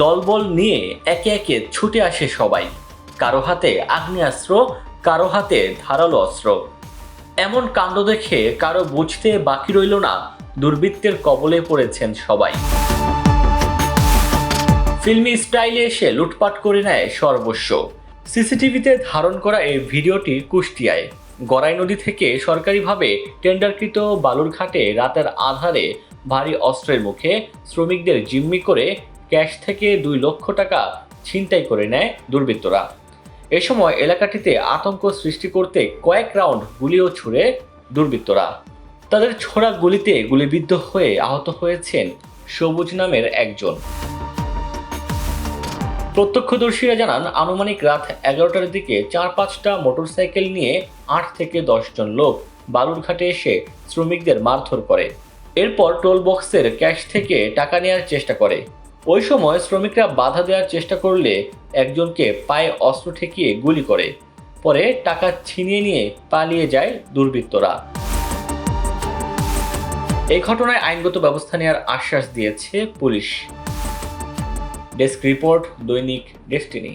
দলবল নিয়ে একে একে ছুটে আসে সবাই। কারো হাতে আগ্নেয়াস্ত্র, কারো হাতে ধারালো অস্ত্র। এমন কাণ্ড দেখে কারো বুঝতে বাকি রইল না দুর্বৃত্তের কবলে পড়েছেন সবাই। ফিল্মি স্টাইলে এসে লুটপাট করে নেয় সর্বস্ব। সিসিটিভিতে ধারণ করা এই ভিডিওটি কুষ্টিয়ায় গড়াই নদী থেকে সরকারিভাবে টেন্ডারকৃত বালুরঘাটে রাতের আধারে ভারী অস্ত্রের মুখে শ্রমিকদের জিম্মি করে ক্যাশ থেকে 2 লক্ষ টাকা ছিনতাই করে নেয় দুর্বৃত্তরা। এ সময় এলাকাটিতে আতঙ্ক সৃষ্টি করতে কয়েক রাউন্ড গুলিও ছুড়ে দুর্বৃত্তরা। তাদের ছোড়া গুলিতে গুলিবিদ্ধ হয়ে আহত হয়েছেন সবুজ নামের একজন। প্রত্যক্ষদর্শীরা জানান, আনুমানিক রাত 11টার দিকে 4-5টা মোটরসাইকেল নিয়ে 8 থেকে 10 জন লোক বালুরঘাটে এসে শ্রমিকদের মারধর করে। এরপর টোল বক্সের ক্যাশ থেকে টাকা নেওয়ার চেষ্টা করে। ওই সময় শ্রমিকরা বাধা দেওয়ার চেষ্টা করলে একজনকে পায়ে অস্ত্র ঠেকিয়ে গুলি করে। পরে টাকা ছিনিয়ে নিয়ে পালিয়ে যায় দুর্বৃত্তরা। এই ঘটনায় আইনগত ব্যবস্থা নেওয়ার আশ্বাস দিয়েছে পুলিশ। ডেস্ক রিপোর্ট, দৈনিক ডেস্টিনি।